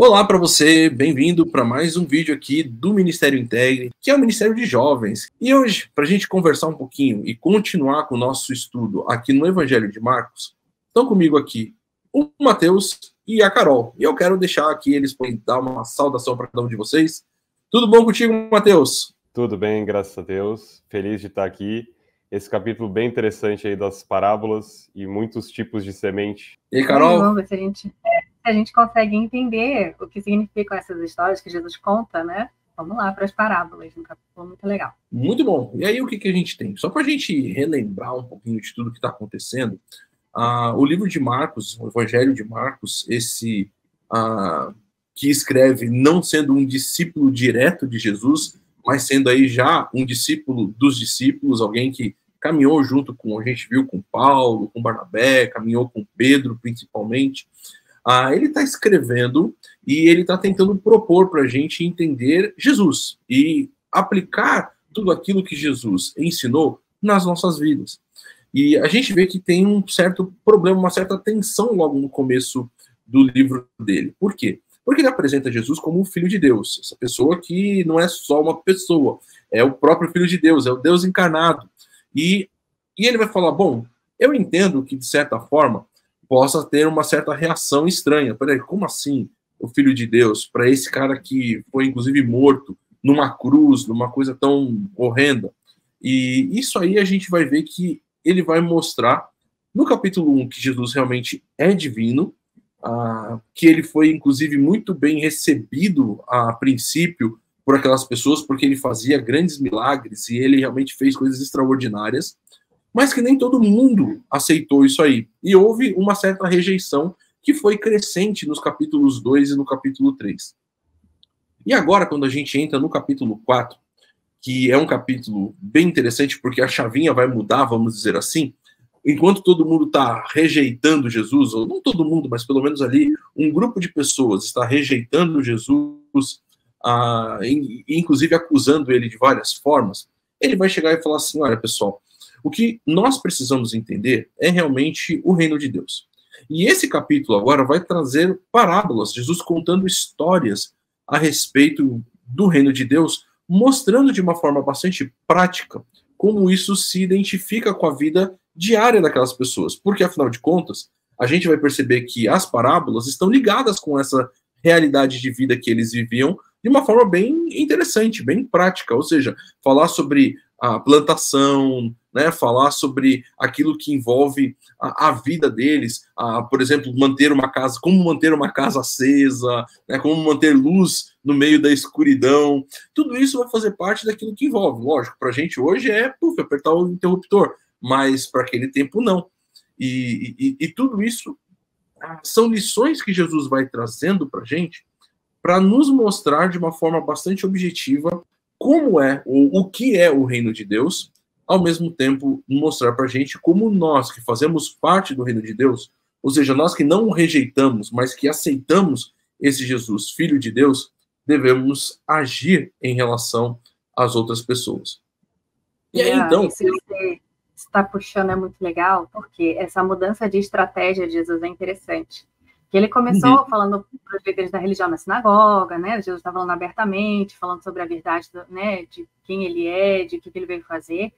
Olá para você, bem-vindo para mais um vídeo aqui do Ministério Integre, que é o Ministério de Jovens. E hoje, para a gente conversar um pouquinho e continuar com o nosso estudo aqui no Evangelho de Marcos, estão comigo aqui o Matheus e a Carol. E eu quero deixar aqui eles podem dar uma saudação para cada um de vocês. Tudo bom contigo, Matheus? Tudo bem, graças a Deus. Feliz de estar aqui. Esse capítulo bem interessante aí das parábolas e muitos tipos de semente. E aí, Carol? Vamos ver se a gente consegue entender o que significam essas histórias que Jesus conta, né? Vamos lá para as parábolas, um capítulo muito legal. Muito bom. E aí, o que a gente tem? Só para a gente relembrar um pouquinho de tudo que está acontecendo, o livro de Marcos, o Evangelho de Marcos, que escreve não sendo um discípulo direto de Jesus, mas sendo aí já um discípulo dos discípulos, alguém que caminhou junto com, a gente viu, com Paulo, com Barnabé, caminhou com Pedro, principalmente. Ele está escrevendo e ele está tentando propor para a gente entender Jesus e aplicar tudo aquilo que Jesus ensinou nas nossas vidas. E a gente vê que tem um certo problema, uma certa tensão logo no começo do livro dele. Por quê? Porque ele apresenta Jesus como o Filho de Deus, essa pessoa que não é só uma pessoa, é o próprio Filho de Deus, é o Deus encarnado. E ele vai falar, bom, eu entendo que, de certa forma, possa ter uma certa reação estranha. Peraí, como assim o Filho de Deus? Para esse cara que foi, inclusive, morto numa cruz, numa coisa tão horrenda. E isso aí a gente vai ver que ele vai mostrar, no capítulo 1, que Jesus realmente é divino, que ele foi, inclusive, muito bem recebido a princípio por aquelas pessoas, porque ele fazia grandes milagres e ele realmente fez coisas extraordinárias, mas que nem todo mundo aceitou isso aí. E houve uma certa rejeição que foi crescente nos capítulos 2 e no capítulo 3. E agora, quando a gente entra no capítulo 4, que é um capítulo bem interessante, porque a chavinha vai mudar, vamos dizer assim, enquanto todo mundo está rejeitando Jesus, ou não todo mundo, mas pelo menos ali, um grupo de pessoas está rejeitando Jesus, inclusive acusando ele de várias formas, ele vai chegar e falar assim, olha, pessoal, o que nós precisamos entender é realmente o reino de Deus. E esse capítulo agora vai trazer parábolas, Jesus contando histórias a respeito do reino de Deus, mostrando de uma forma bastante prática como isso se identifica com a vida diária daquelas pessoas. Porque, afinal de contas, a gente vai perceber que as parábolas estão ligadas com essa realidade de vida que eles viviam de uma forma bem interessante, bem prática. Ou seja, falar sobre a plantação, né, falar sobre aquilo que envolve a vida deles, por exemplo, manter uma casa, como manter uma casa acesa, né, como manter luz no meio da escuridão. Tudo isso vai fazer parte daquilo que envolve. Lógico, para a gente hoje é apertar o interruptor, mas para aquele tempo não. E tudo isso são lições que Jesus vai trazendo para a gente para nos mostrar de uma forma bastante objetiva como é, ou o que é o reino de Deus, ao mesmo tempo mostrar para a gente como nós que fazemos parte do reino de Deus, ou seja, nós que não o rejeitamos, mas que aceitamos esse Jesus, Filho de Deus, devemos agir em relação às outras pessoas. E aí, então... Isso que você está puxando é muito legal, porque essa mudança de estratégia de Jesus é interessante. Que ele começou falando para os líderes da religião na sinagoga, né? Jesus estava falando abertamente, falando sobre a verdade, né, de quem ele é, de o que ele veio fazer.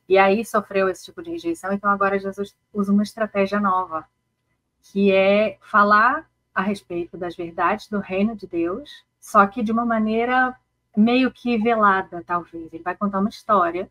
E aí sofreu esse tipo de rejeição. Então agora Jesus usa uma estratégia nova, que é falar a respeito das verdades do reino de Deus, só que de uma maneira meio que velada, talvez. Ele vai contar uma história.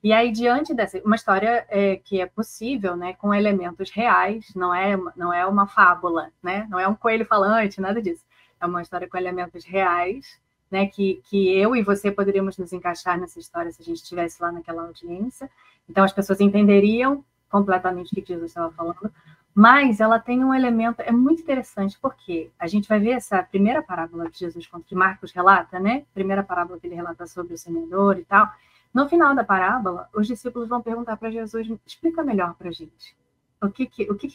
E aí, diante dessa... Uma história que é possível, né, com elementos reais, não é uma fábula, né? Não é um coelho falante, nada disso. É uma história com elementos reais, né, que eu e você poderíamos nos encaixar nessa história se a gente estivesse lá naquela audiência. Então, as pessoas entenderiam completamente o que Jesus estava falando. Mas ela tem um elemento... É muito interessante, porque a gente vai ver essa primeira parábola que Jesus conta, que Marcos relata, né? Primeira parábola que ele relata sobre o semeador e tal... No final da parábola, os discípulos vão perguntar para Jesus, explica melhor para a gente, o que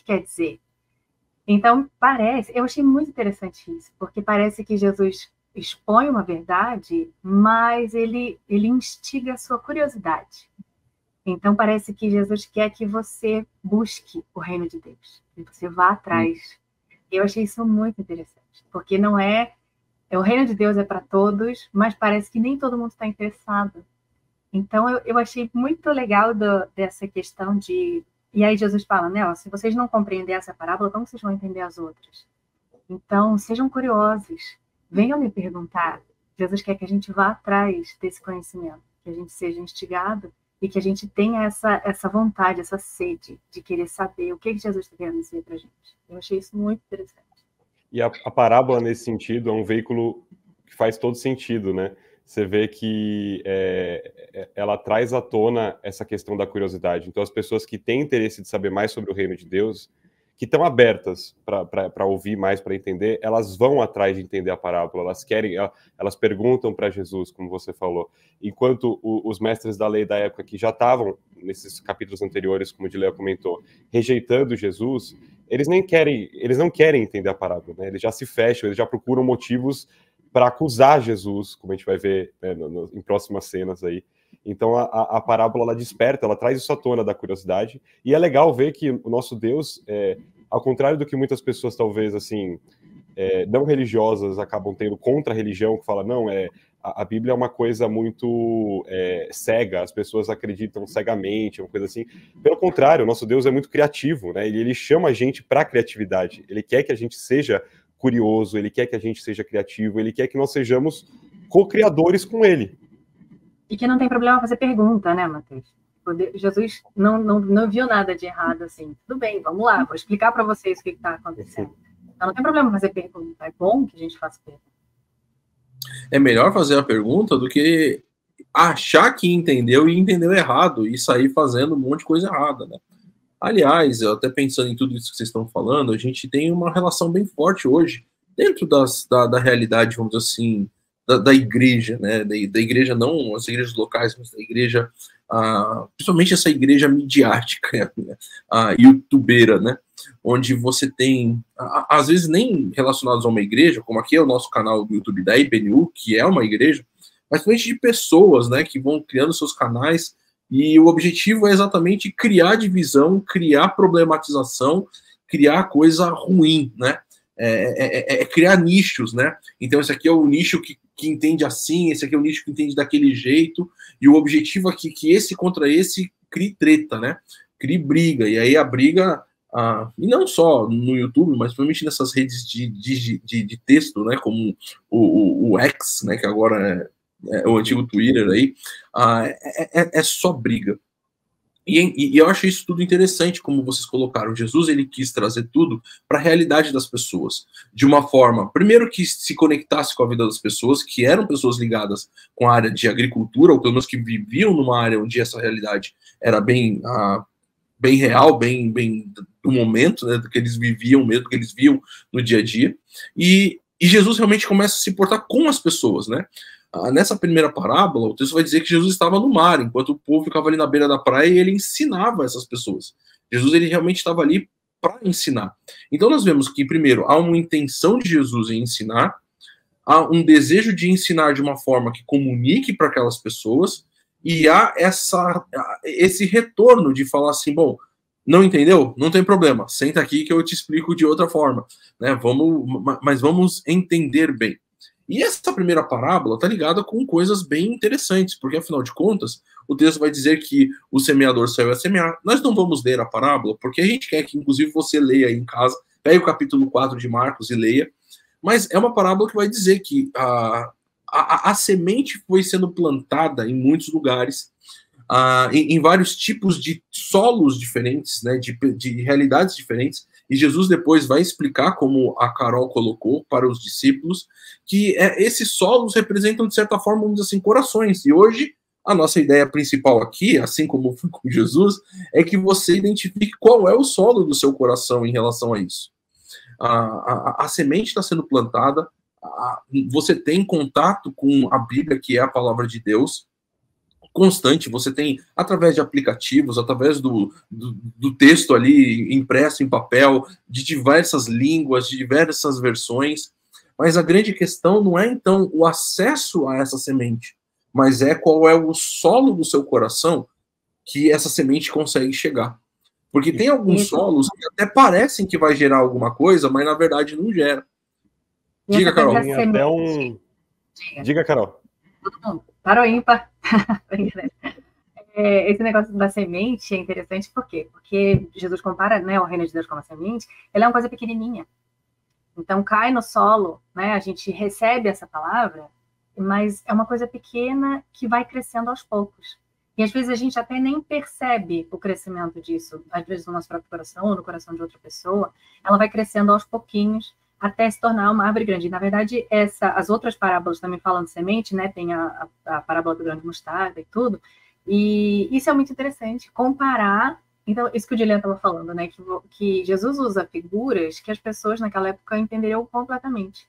quer dizer? Então, eu achei muito interessante isso, porque parece que Jesus expõe uma verdade, mas ele instiga a sua curiosidade. Então, parece que Jesus quer que você busque o reino de Deus, que você vá atrás Eu achei isso muito interessante, porque não é... O reino de Deus é para todos, mas parece que nem todo mundo está interessado. Então, eu achei muito legal dessa questão de... E aí Jesus fala, né, ó, se vocês não compreendem essa parábola, como vocês vão entender as outras? Então, sejam curiosos, venham me perguntar. Jesus quer que a gente vá atrás desse conhecimento, que a gente seja instigado e que a gente tenha essa vontade, essa sede de querer saber o que Jesus está querendo dizer para a gente. Eu achei isso muito interessante. E a parábola, nesse sentido, é um veículo que faz todo sentido, né? Você vê que ela traz à tona essa questão da curiosidade. Então, as pessoas que têm interesse de saber mais sobre o reino de Deus, que estão abertas para ouvir mais, para entender, elas vão atrás de entender a parábola, elas perguntam para Jesus, como você falou. Enquanto os mestres da lei da época, que já estavam, nesses capítulos anteriores, como o Dileia comentou, rejeitando Jesus, eles não querem entender a parábola, né? Eles já se fecham, eles já procuram motivos para acusar Jesus, como a gente vai ver, né, em próximas cenas aí. Então a parábola, ela desperta, ela traz isso à tona da curiosidade, e é legal ver que o nosso Deus, ao contrário do que muitas pessoas talvez assim não religiosas acabam tendo contra a religião, que fala, não, a Bíblia é uma coisa muito cega, as pessoas acreditam cegamente, uma coisa assim. Pelo contrário, o nosso Deus é muito criativo, né? Ele chama a gente para a criatividade, ele quer que a gente seja curioso, ele quer que a gente seja criativo, ele quer que nós sejamos co-criadores com ele. E que não tem problema fazer pergunta, né, Matheus? Jesus não viu nada de errado, assim. Tudo bem, vamos lá, vou explicar para vocês o que está acontecendo. Então não tem problema fazer pergunta, é bom que a gente faça pergunta. É melhor fazer a pergunta do que achar que entendeu e entendeu errado e sair fazendo um monte de coisa errada, né? Aliás, eu até pensando em tudo isso que vocês estão falando, a gente tem uma relação bem forte hoje, dentro da realidade, vamos dizer assim, da igreja, né? Da igreja, não as igrejas locais, mas da igreja, principalmente essa igreja midiática, a youtubeira, né? Onde você tem, às vezes nem relacionados a uma igreja, como aqui é o nosso canal do YouTube da IBNU, que é uma igreja, mas principalmente de pessoas, né? Que vão criando seus canais, e o objetivo é exatamente criar divisão, criar problematização, criar coisa ruim, né? Criar nichos, né? Então esse aqui é o nicho que entende assim, esse aqui é o nicho que entende daquele jeito, e o objetivo aqui é que esse contra esse crie treta, né? Crie briga, e aí a briga, e não só no YouTube, mas principalmente nessas redes de texto, né? Como o X, né? Que agora é o antigo Twitter aí, é só briga. E eu acho isso tudo interessante, como vocês colocaram. Jesus, ele quis trazer tudo para a realidade das pessoas, de uma forma, primeiro, que se conectasse com a vida das pessoas, que eram pessoas ligadas com a área de agricultura, ou pelo menos que viviam numa área onde essa realidade era bem real, bem do momento, né, do que eles viviam mesmo, do que eles viam no dia a dia. E Jesus realmente começa a se portar com as pessoas, né? Nessa primeira parábola, o texto vai dizer que Jesus estava no mar, enquanto o povo ficava ali na beira da praia e ele ensinava essas pessoas. Jesus, ele realmente estava ali para ensinar. Então nós vemos que, primeiro, há uma intenção de Jesus em ensinar, há um desejo de ensinar de uma forma que comunique para aquelas pessoas, e há esse retorno de falar assim, bom, não entendeu? Não tem problema, senta aqui que eu te explico de outra forma, né? Mas vamos entender bem. E essa primeira parábola está ligada com coisas bem interessantes, porque, afinal de contas, o texto vai dizer que o semeador saiu a semear. Nós não vamos ler a parábola, porque a gente quer que, inclusive, você leia aí em casa, pegue o capítulo 4 de Marcos e leia, mas é uma parábola que vai dizer que a semente foi sendo plantada em muitos lugares, em vários tipos de solos diferentes, né, de realidades diferentes, e Jesus depois vai explicar, como a Carol colocou para os discípulos, que esses solos representam, de certa forma, vamos dizer assim, corações. E hoje, a nossa ideia principal aqui, assim como foi com Jesus, é que você identifique qual é o solo do seu coração em relação a isso. A semente está sendo plantada, você tem contato com a Bíblia, que é a palavra de Deus, constante, você tem, através de aplicativos, através do texto ali impresso em papel, de diversas línguas, de diversas versões, mas a grande questão não é, então, o acesso a essa semente, mas qual é o solo do seu coração que essa semente consegue chegar. Porque tem alguns solos que até parecem que vai gerar alguma coisa, mas na verdade não gera. Diga, Carol. Diga, Carol. Todo mundo. Para o ímpar. Esse negócio da semente é interessante por quê? Porque Jesus compara, né, o reino de Deus com uma semente, ela é uma coisa pequenininha. Então cai no solo, né, a gente recebe essa palavra, mas é uma coisa pequena que vai crescendo aos poucos. E às vezes a gente até nem percebe o crescimento disso, às vezes no nosso próprio coração ou no coração de outra pessoa, ela vai crescendo aos pouquinhos até se tornar uma árvore grande. E, na verdade, as outras parábolas também falam de semente, né? Tem a parábola do grão de mostarda e tudo. E isso é muito interessante, comparar. Então, isso que o Juliano estava falando, né? Que Jesus usa figuras que as pessoas naquela época entenderiam completamente.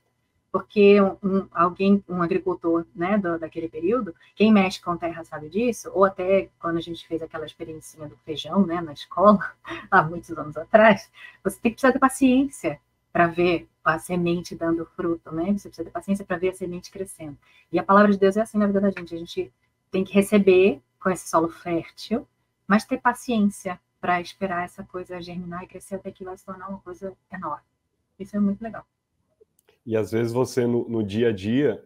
Porque um agricultor, né, daquele período, quem mexe com terra sabe disso, ou até quando a gente fez aquela experiência do feijão, né, na escola, há muitos anos atrás, você tem que precisar ter paciência para ver a semente dando fruto, né? Você precisa ter paciência para ver a semente crescendo. E a palavra de Deus é assim na vida da gente. A gente tem que receber com esse solo fértil, mas ter paciência para esperar essa coisa germinar e crescer até que vai se tornar uma coisa enorme. Isso é muito legal. E às vezes você, no dia a dia,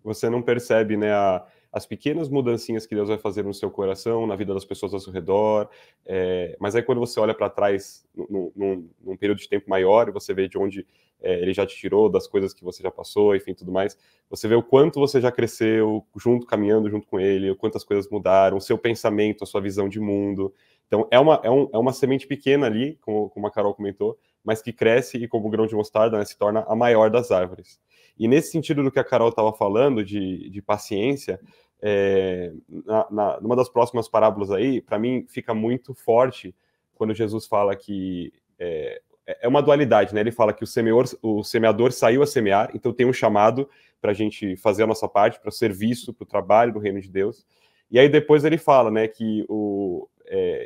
você não percebe, né, as pequenas mudancinhas que Deus vai fazer no seu coração, na vida das pessoas ao seu redor, mas aí quando você olha para trás, num período de tempo maior, e você vê de onde ele já te tirou, das coisas que você já passou, enfim, tudo mais, você vê o quanto você já cresceu, caminhando junto com ele, o quanto as coisas mudaram, o seu pensamento, a sua visão de mundo. Então, é uma semente pequena ali, como a Carol comentou, mas que cresce e, como o grão de mostarda, né, se torna a maior das árvores. E nesse sentido do que a Carol estava falando, de paciência, numa das próximas parábolas aí, para mim, fica muito forte quando Jesus fala que é uma dualidade, né? Ele fala que o semeador saiu a semear, então tem um chamado para a gente fazer a nossa parte, para o serviço, para o trabalho do reino de Deus. E aí depois ele fala, né, que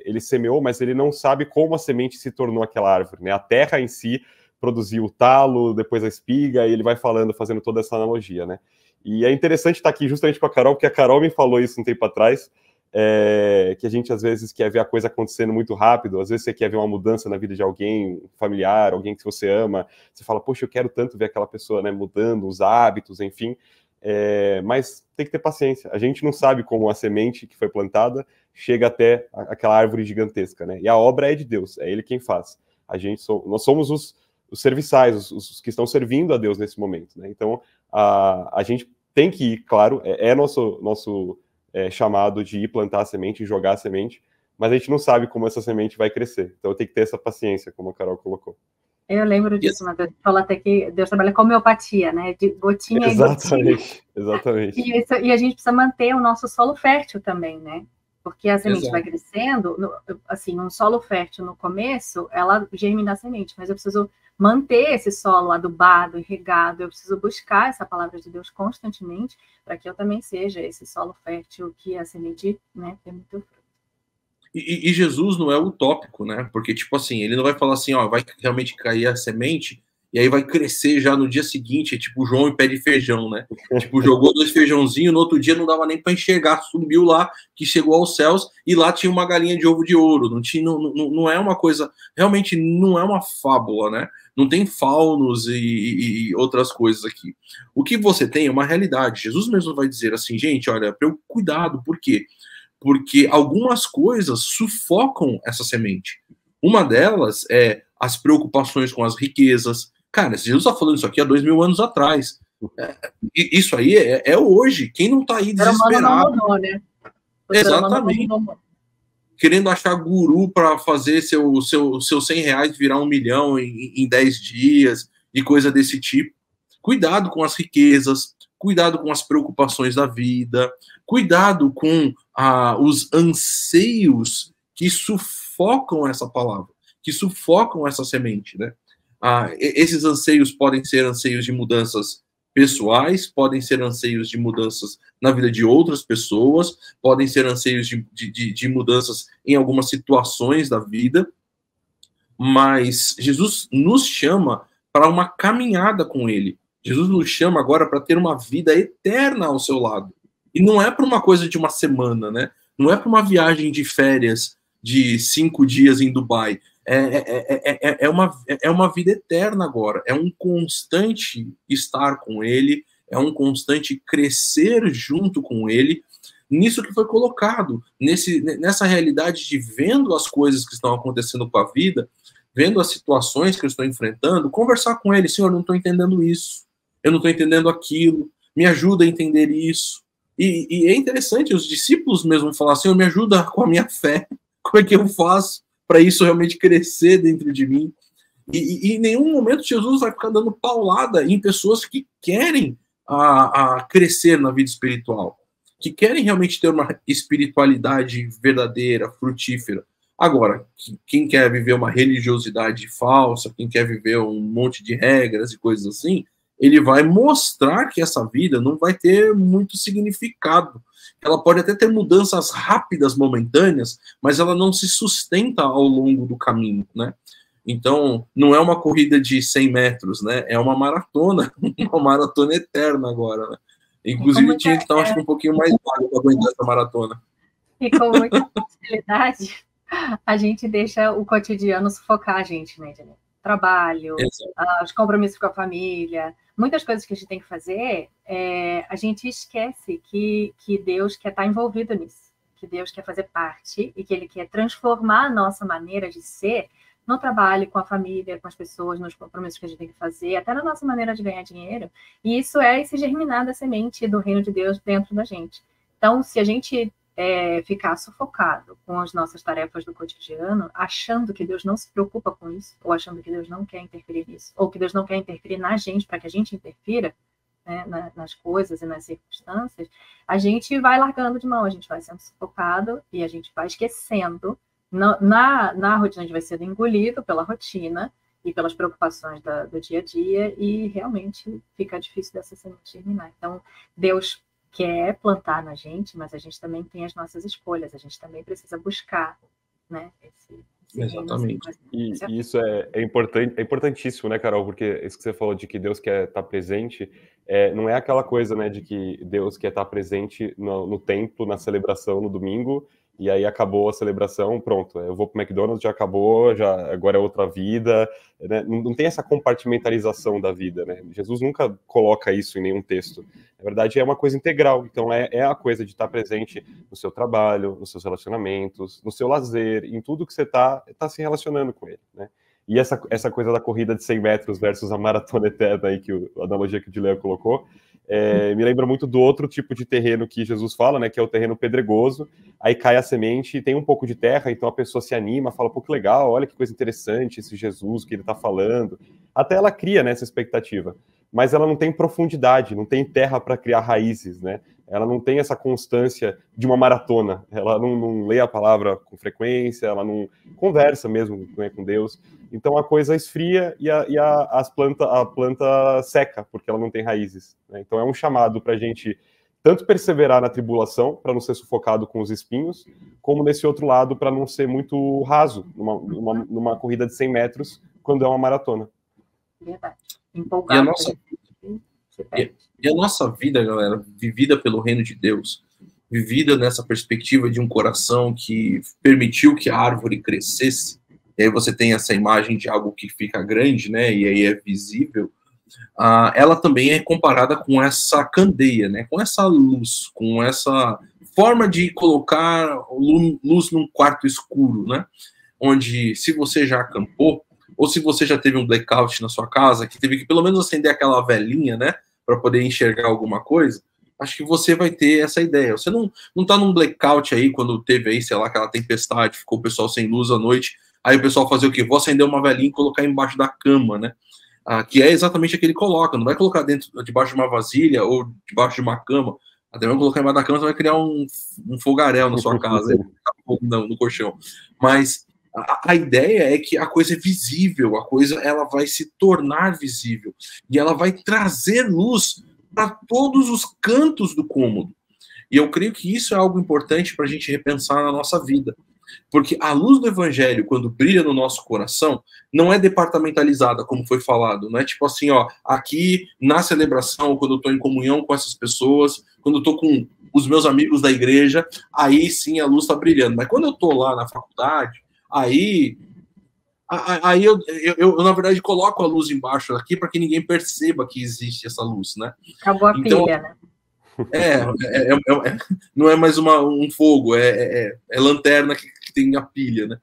ele semeou, mas ele não sabe como a semente se tornou aquela árvore, né? A terra em si produziu o talo, depois a espiga, e ele vai fazendo toda essa analogia, né? E é interessante estar aqui justamente com a Carol, porque a Carol me falou isso um tempo atrás, que a gente às vezes quer ver a coisa acontecendo muito rápido, às vezes você quer ver uma mudança na vida de alguém, um familiar, alguém que você ama, você fala, poxa, eu quero tanto ver aquela pessoa, né, mudando os hábitos, enfim, mas tem que ter paciência. A gente não sabe como a semente que foi plantada chega até aquela árvore gigantesca, né? E a obra é de Deus, é Ele quem faz. Nós somos os serviçais, os que estão servindo a Deus nesse momento, né? Então, a gente tem que ir, claro, nosso chamado de ir plantar a semente, jogar a semente, mas a gente não sabe como essa semente vai crescer. Então, tem que ter essa paciência, como a Carol colocou. Eu lembro disso, mas Deus falou até que Deus trabalha com homeopatia, né? De gotinha em gotinha. Exatamente. E a gente precisa manter o nosso solo fértil também, né? Porque a semente vai crescendo, assim, um solo fértil no começo, ela germina a semente, mas eu preciso manter esse solo adubado e regado, eu preciso buscar essa palavra de Deus constantemente, para que eu também seja esse solo fértil que a semente, né, tem muito fruto. E Jesus não é utópico, né? Porque, tipo assim, ele não vai falar assim, ó, vai realmente cair a semente e aí vai crescer já no dia seguinte, tipo João e pé de feijão, né? Tipo, jogou 2 feijãozinhos, no outro dia não dava nem para enxergar, subiu lá, que chegou aos céus, e lá tinha uma galinha de ovo de ouro. Não é uma coisa, realmente não é uma fábula, né? Não tem faunos e outras coisas aqui. O que você tem é uma realidade. Jesus mesmo vai dizer assim, gente, olha, cuidado, por quê? Porque algumas coisas sufocam essa semente. Uma delas é as preocupações com as riquezas. Cara, Jesus está falando isso aqui há 2000 anos atrás. Isso aí é hoje. Quem não está aí desesperado? Não mudou, né? Exatamente. Querendo achar guru para fazer seus 100 reais virar 1 milhão em 10 dias e coisa desse tipo. Cuidado com as riquezas, cuidado com as preocupações da vida, cuidado com os anseios que sufocam essa palavra, que sufocam essa semente, né? Esses anseios podem ser anseios de mudanças pessoais, podem ser anseios de mudanças na vida de outras pessoas, podem ser anseios de mudanças em algumas situações da vida, mas Jesus nos chama para uma caminhada com Ele. Jesus nos chama agora para ter uma vida eterna ao seu lado. E não é para uma coisa de uma semana, né? Não é para uma viagem de férias de 5 dias em Dubai. É uma vida eterna agora, é um constante estar com ele, é um constante crescer junto com ele, nisso que foi colocado, nessa realidade de vendo as coisas que estão acontecendo com a vida, vendo as situações que eu estou enfrentando, conversar com ele, Senhor, eu não estou entendendo isso, eu não estou entendendo aquilo, me ajuda a entender isso. E é interessante, os discípulos mesmo falar, Senhor, me ajuda com a minha fé, como é que eu faço para isso realmente crescer dentro de mim? E em nenhum momento Jesus vai ficar dando paulada em pessoas que querem a crescer na vida espiritual, que querem realmente ter uma espiritualidade verdadeira, frutífera. Agora, quem quer viver uma religiosidade falsa, quem quer viver um monte de regras e coisas assim, ele vai mostrar que essa vida não vai ter muito significado. Ela pode até ter mudanças rápidas, momentâneas, mas ela não se sustenta ao longo do caminho, né? Então, não é uma corrida de 100 metros, né? É uma maratona eterna agora, né? Inclusive, tinha que estar, acho que um pouquinho mais vago para aguentar essa maratona. E com muita facilidade, a gente deixa o cotidiano sufocar a gente, né? Trabalho, os compromissos com a família, muitas coisas que a gente tem que fazer, a gente esquece que Deus quer estar envolvido nisso, que Deus quer fazer parte e que Ele quer transformar a nossa maneira de ser no trabalho, com a família, com as pessoas, nos compromissos que a gente tem que fazer, até na nossa maneira de ganhar dinheiro. E isso é esse germinar da semente do reino de Deus dentro da gente. Então, se a gente ficar sufocado com as nossas tarefas do cotidiano, achando que Deus não se preocupa com isso, ou achando que Deus não quer interferir nisso, ou que Deus não quer interferir na gente para que a gente interfira, né, nas coisas e nas circunstâncias, a gente vai largando de mão, a gente vai sendo sufocado e a gente vai esquecendo. Na rotina, a gente vai sendo engolido pela rotina e pelas preocupações do dia a dia, e realmente fica difícil dessa semente germinar. Então, Deus quer plantar na gente, mas a gente também tem as nossas escolhas, a gente também precisa buscar, né, Exatamente. E isso é importante, é importantíssimo, né, Carol? Porque isso que você falou de que Deus quer estar presente, não é aquela coisa, né, de que Deus quer estar presente no templo, na celebração no domingo, e aí acabou a celebração, pronto, eu vou para o McDonald's, já acabou, agora é outra vida, né? Não tem essa compartimentalização da vida, né? Jesus nunca coloca isso em nenhum texto. Na verdade, é uma coisa integral, então é a coisa de estar presente no seu trabalho, nos seus relacionamentos, no seu lazer, em tudo que você está se relacionando com ele, né? E essa coisa da corrida de 100 metros versus a maratona eterna aí, a analogia que o Dileia colocou, me lembra muito do outro tipo de terreno que Jesus fala, né, que é o terreno pedregoso, aí cai a semente e tem um pouco de terra, então a pessoa se anima, fala, pô, que legal, olha que coisa interessante esse Jesus que ele está falando, até ela cria, né, essa expectativa, mas ela não tem profundidade, não tem terra para criar raízes, né, ela não tem essa constância de uma maratona, ela não lê a palavra com frequência, ela não conversa mesmo, né, com Deus, então a coisa esfria e a planta seca, porque ela não tem raízes, né? Então é um chamado para a gente tanto perseverar na tribulação, para não ser sufocado com os espinhos, como nesse outro lado, para não ser muito raso, numa corrida de 100 metros, quando é uma maratona. Verdade. Empolgado. E a nossa vida, galera, vivida pelo reino de Deus, vivida nessa perspectiva de um coração que permitiu que a árvore crescesse, e aí você tem essa imagem de algo que fica grande, né, e aí é visível, ela também é comparada com essa candeia, né, com essa luz, com essa forma de colocar luz num quarto escuro, né, onde se você já acampou, ou se você já teve um blackout na sua casa, que teve que pelo menos acender aquela velinha, né, para poder enxergar alguma coisa, acho que você vai ter essa ideia. Você não tá num blackout aí, quando teve aí, sei lá, aquela tempestade, ficou o pessoal sem luz à noite, aí o pessoal fazer o quê? Vou acender uma velinha e colocar embaixo da cama, né? Que é exatamente a que ele coloca, não vai colocar debaixo de uma vasilha ou debaixo de uma cama, até mesmo colocar embaixo da cama, você vai criar um fogaréu na sua casa, no colchão. Mas a ideia é que a coisa é visível, a coisa ela vai se tornar visível, e ela vai trazer luz para todos os cantos do cômodo. E eu creio que isso é algo importante para a gente repensar na nossa vida. Porque a luz do evangelho, quando brilha no nosso coração, não é departamentalizada, como foi falado. Não é tipo assim, ó, aqui na celebração, quando eu estou em comunhão com essas pessoas, quando eu estou com os meus amigos da igreja, aí sim a luz está brilhando. Mas quando eu estou lá na faculdade, aí eu, na verdade, coloco a luz embaixo aqui para que ninguém perceba que existe essa luz, né? Acabou a pilha, né? Não é mais um fogo, é lanterna que tem a pilha, né?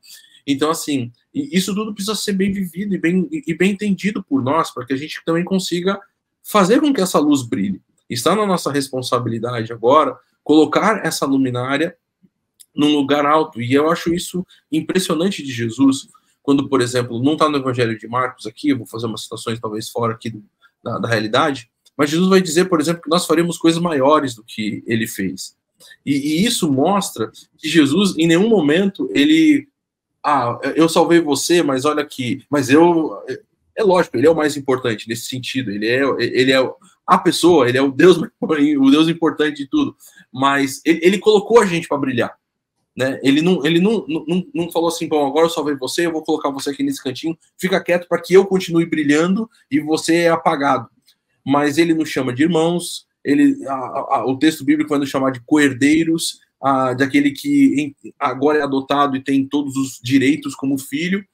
Então, assim, isso tudo precisa ser bem vivido e bem entendido por nós, para que a gente também consiga fazer com que essa luz brilhe. Está na nossa responsabilidade agora colocar essa luminária num lugar alto, e eu acho isso impressionante de Jesus, quando, por exemplo, não está no Evangelho de Marcos aqui, eu vou fazer umas citações talvez fora aqui da realidade, mas Jesus vai dizer, por exemplo, que nós faremos coisas maiores do que ele fez. E isso mostra que Jesus, em nenhum momento, ele... eu salvei você, mas olha aqui... Mas é lógico, ele é o mais importante nesse sentido. Ele é a pessoa, ele é o Deus importante de tudo. Mas ele colocou a gente para brilhar. Né? Ele não falou assim, bom, agora eu salvei você, eu vou colocar você aqui nesse cantinho, fica quieto para que eu continue brilhando e você é apagado. Mas ele nos chama de irmãos, o texto bíblico vai nos chamar de co-herdeiros, daquele que agora é adotado e tem todos os direitos como filho.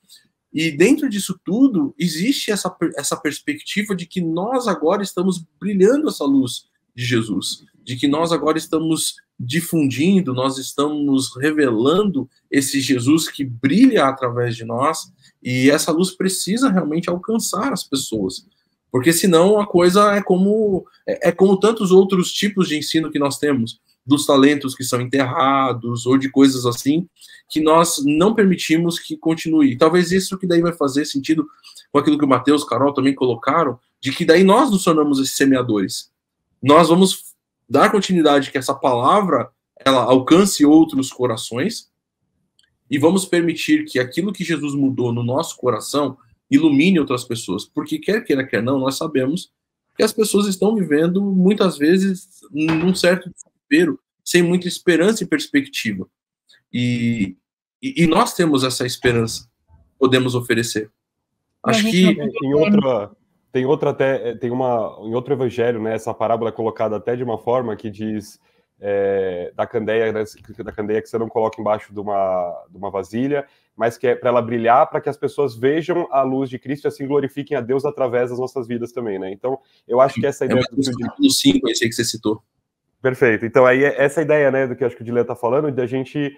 E dentro disso tudo, existe essa perspectiva de que nós agora estamos brilhando essa luz de Jesus, de que nós agora estamos difundindo, nós estamos revelando esse Jesus que brilha através de nós, e essa luz precisa realmente alcançar as pessoas. Porque senão a coisa é como tantos outros tipos de ensino que nós temos, dos talentos que são enterrados, ou de coisas assim, que nós não permitimos que continue. E talvez isso que daí vai fazer sentido com aquilo que o Mateus, Carol também colocaram, de que daí nós nos tornamos esses semeadores. Nós vamos dar continuidade que essa palavra ela alcance outros corações, e vamos permitir que aquilo que Jesus mudou no nosso coração ilumine outras pessoas, porque quer queira, quer não, nós sabemos que as pessoas estão vivendo, muitas vezes, num certo desespero, sem muita esperança e perspectiva. E nós temos essa esperança, podemos oferecer. Acho que... Em outro evangelho, né, essa parábola é colocada até de uma forma que diz da candeia que você não coloca embaixo de uma vasilha, mas que é para ela brilhar, para que as pessoas vejam a luz de Cristo e assim glorifiquem a Deus através das nossas vidas também, né? Então, eu acho que essa ideia... do 5, esse aí que você citou. Perfeito. Então, aí, essa ideia, né, do que eu acho que o Dileto está falando, de a gente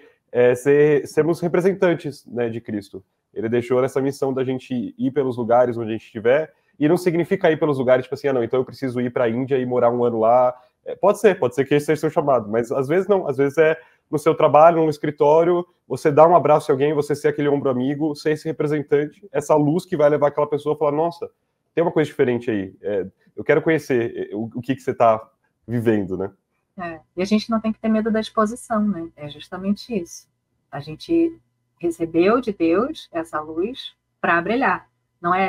sermos representantes, né, de Cristo. Ele deixou essa missão da gente ir pelos lugares onde a gente estiver, e não significa ir pelos lugares, tipo assim, não, então eu preciso ir para a Índia e morar um ano lá. Pode ser que esse seja o seu chamado, mas às vezes não, às vezes é no seu trabalho, no escritório, você dá um abraço a alguém, você ser aquele ombro amigo, ser esse representante, essa luz que vai levar aquela pessoa a falar, nossa, tem uma coisa diferente aí, eu quero conhecer o que você está vivendo, né? E a gente não tem que ter medo da exposição, né? É justamente isso. A gente recebeu de Deus essa luz para brilhar.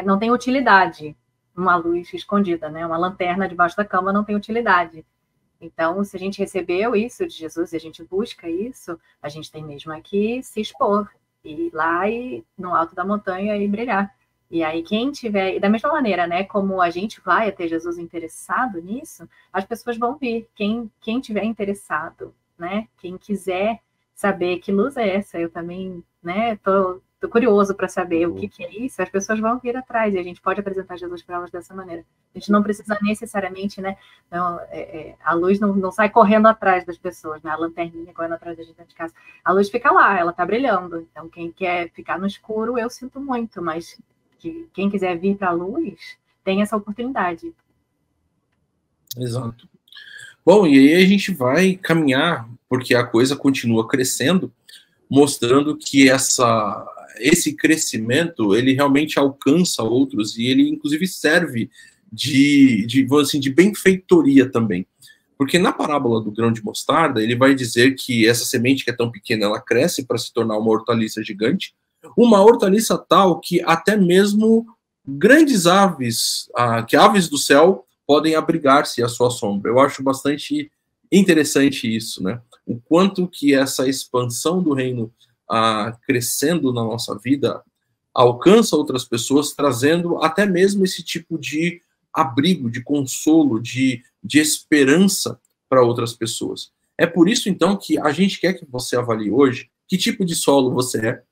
Não tem utilidade uma luz escondida, né? Uma lanterna debaixo da cama não tem utilidade. Então, se a gente recebeu isso de Jesus e a gente busca isso, a gente tem mesmo que se expor, ir lá e no alto da montanha e brilhar. E aí quem tiver, e da mesma maneira, né, como a gente vai ter Jesus interessado nisso, as pessoas vão vir. Quem tiver interessado, né, quem quiser saber que luz é essa, eu também, né, tô curioso para saber o que é isso, as pessoas vão vir atrás e a gente pode apresentar Jesus para elas dessa maneira. A gente não precisa necessariamente, né, a luz não sai correndo atrás das pessoas, né, a lanterninha correndo atrás da gente dentro de casa. A luz fica lá, ela está brilhando. Então, quem quer ficar no escuro, eu sinto muito, mas quem quiser vir para a luz, tem essa oportunidade. Exato. Bom, e aí a gente vai caminhar, porque a coisa continua crescendo, mostrando que esse crescimento, ele realmente alcança outros, e ele, inclusive, serve de benfeitoria também. Porque na parábola do grão de mostarda, ele vai dizer que essa semente que é tão pequena, ela cresce para se tornar uma hortaliça gigante, uma hortaliça tal que até mesmo grandes aves, que aves do céu, podem abrigar-se à sua sombra. Eu acho bastante interessante isso, né? O quanto que essa expansão do reino crescendo na nossa vida, alcança outras pessoas, trazendo até mesmo esse tipo de abrigo, de consolo, de esperança para outras pessoas. É por isso, então, que a gente quer que você avalie hoje que tipo de solo você é.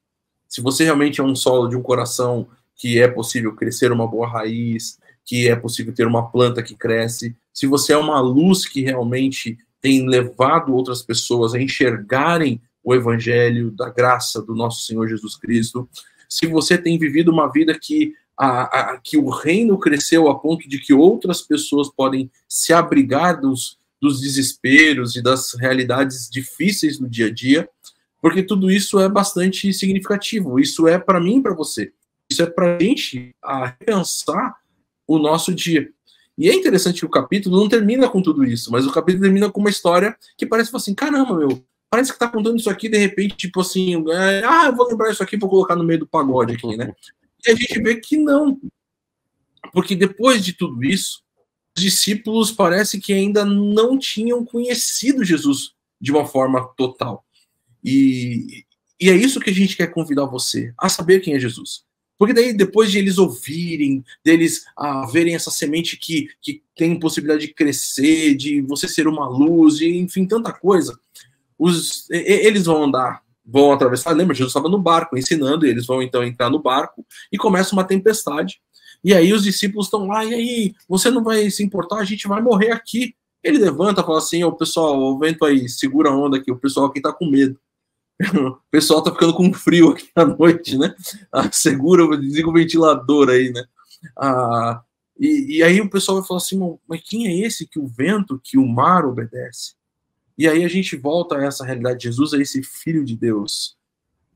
Se você realmente é um solo de um coração que é possível crescer uma boa raiz, que é possível ter uma planta que cresce, se você é uma luz que realmente tem levado outras pessoas a enxergarem o evangelho da graça do nosso Senhor Jesus Cristo, se você tem vivido uma vida que o reino cresceu a ponto de que outras pessoas podem se abrigar dos desesperos e das realidades difíceis do dia a dia, porque tudo isso é bastante significativo. Isso é para mim e para você. Isso é para a gente repensar o nosso dia. E é interessante que o capítulo não termina com tudo isso, mas o capítulo termina com uma história que parece assim, caramba, meu, parece que tá contando isso aqui, de repente, tipo assim, eu vou lembrar isso aqui, vou colocar no meio do pagode aqui, né? E a gente vê que não. Porque depois de tudo isso, os discípulos parece que ainda não tinham conhecido Jesus de uma forma total. E é isso que a gente quer convidar você a saber quem é Jesus. Porque daí, depois de eles ouvirem, deles verem essa semente que tem possibilidade de crescer, de você ser uma luz, de, enfim, tanta coisa, eles vão atravessar. Lembra, Jesus estava no barco ensinando, e eles vão então entrar no barco, e começa uma tempestade. E aí os discípulos estão lá, e aí, você não vai se importar, a gente vai morrer aqui. Ele levanta e fala assim, ô pessoal, o vento aí, segura a onda aqui, o pessoal aqui tá com medo. O pessoal tá ficando com frio aqui à noite, né? Segura, desliga o ventilador aí, né? E aí o pessoal vai falar assim, mas quem é esse que o vento, que o mar obedece? E aí a gente volta a essa realidade. Jesus é esse Filho de Deus,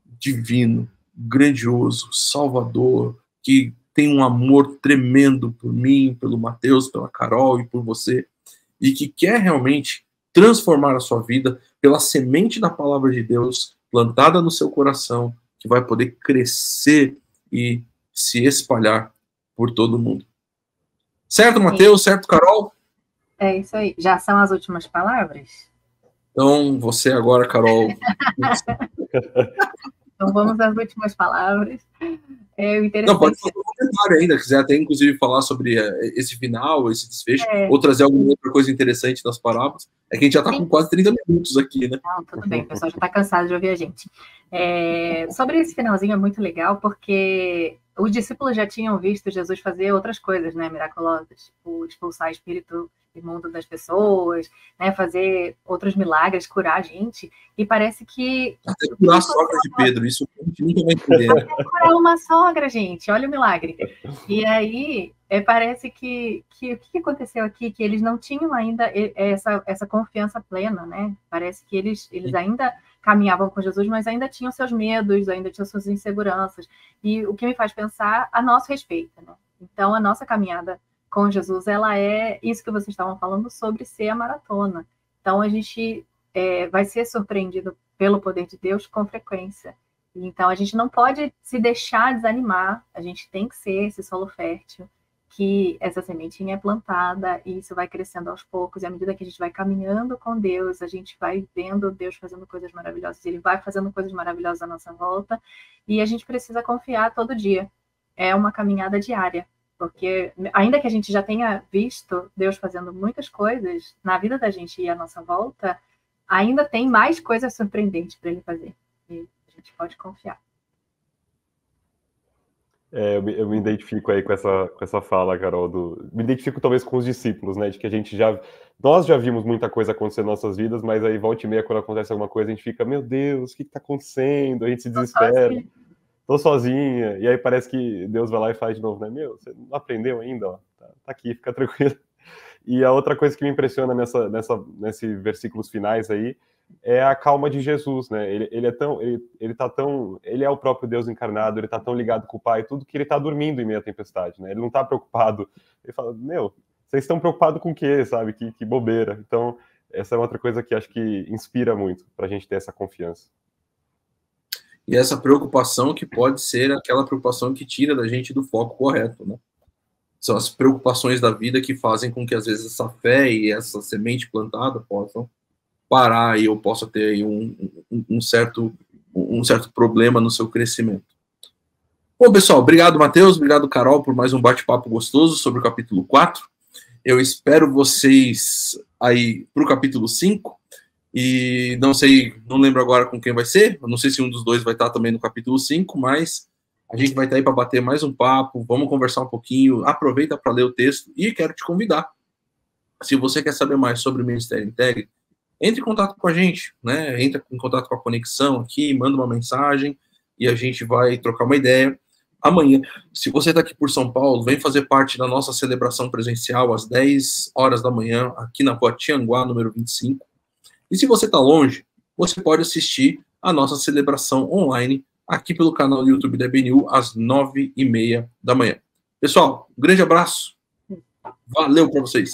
divino, grandioso, salvador, que tem um amor tremendo por mim, pelo Mateus, pela Carol e por você, e que quer realmente transformar a sua vida pela semente da palavra de Deus plantada no seu coração, que vai poder crescer e se espalhar por todo mundo. Certo, Mateus? Certo, Carol? É isso aí. Já são as últimas palavras? Então, você agora, Carol. Então, vamos às últimas palavras. Não, pode fazer um comentário ainda, quiser até inclusive falar sobre esse final, esse desfecho, ou trazer alguma outra coisa interessante das parábolas. É que a gente já está com quase 30 minutos aqui, né? Não, tudo bem, o pessoal já está cansado de ouvir a gente. Sobre esse finalzinho é muito legal, porque os discípulos já tinham visto Jesus fazer outras coisas, né, miraculosas, tipo expulsar espírito imundo das pessoas, né, fazer outros milagres, curar a gente, e parece que... Até curar a sogra de Pedro, isso a gente nunca vai entender. Até curar uma sogra, gente, olha o milagre. E aí, parece que o que aconteceu aqui, que eles não tinham ainda essa confiança plena, né? Parece que eles ainda caminhavam com Jesus, mas ainda tinham seus medos, ainda tinham suas inseguranças. E o que me faz pensar a nosso respeito, né? Então, a nossa caminhada com Jesus, ela é isso que vocês estavam falando sobre ser a maratona. Então, a gente vai ser surpreendido pelo poder de Deus com frequência. Então, a gente não pode se deixar desanimar, a gente tem que ser esse solo fértil, que essa sementinha é plantada e isso vai crescendo aos poucos, e à medida que a gente vai caminhando com Deus, a gente vai vendo Deus fazendo coisas maravilhosas, Ele vai fazendo coisas maravilhosas à nossa volta, e a gente precisa confiar todo dia. É uma caminhada diária, porque ainda que a gente já tenha visto Deus fazendo muitas coisas na vida da gente e à nossa volta, ainda tem mais coisas surpreendentes para Ele fazer. E a gente pode confiar. Eu me identifico aí com essa fala, Carol, me identifico talvez com os discípulos, né, de que nós já vimos muita coisa acontecer em nossas vidas, mas aí volta e meia, quando acontece alguma coisa, a gente fica, meu Deus, o que está acontecendo? A gente se desespera, tô sozinha, e aí parece que Deus vai lá e faz de novo, né, meu, você não aprendeu ainda, ó, tá aqui, fica tranquilo. E a outra coisa que me impressiona nesses versículos finais aí, é a calma de Jesus, né? Ele é o próprio Deus encarnado, ele tá tão ligado com o Pai, tudo que ele tá dormindo em meio à tempestade, né? Ele não tá preocupado. Ele fala, meu, vocês estão preocupados com o quê, sabe? Que bobeira. Então, essa é outra coisa que acho que inspira muito pra gente ter essa confiança. E essa preocupação que pode ser aquela preocupação que tira da gente do foco correto, né? São as preocupações da vida que fazem com que, às vezes, essa fé e essa semente plantada possam parar e eu possa ter aí um certo um certo problema no seu crescimento. Bom, pessoal, obrigado, Matheus, obrigado, Carol, por mais um bate-papo gostoso sobre o capítulo 4. Eu espero vocês aí para o capítulo 5, e não sei, não lembro agora com quem vai ser, não sei se um dos dois vai estar também no capítulo 5, mas a gente vai estar aí para bater mais um papo, vamos conversar um pouquinho, aproveita para ler o texto, e quero te convidar, se você quer saber mais sobre o Ministério Integre, entre em contato com a gente, né? Entra em contato com a Conexão aqui, manda uma mensagem, e a gente vai trocar uma ideia. Amanhã, se você está aqui por São Paulo, vem fazer parte da nossa celebração presencial às 10 horas da manhã, aqui na rua Tianguá, número 25. E se você está longe, você pode assistir a nossa celebração online aqui pelo canal do YouTube da EBNU às 9h30 da manhã. Pessoal, um grande abraço. Valeu para vocês.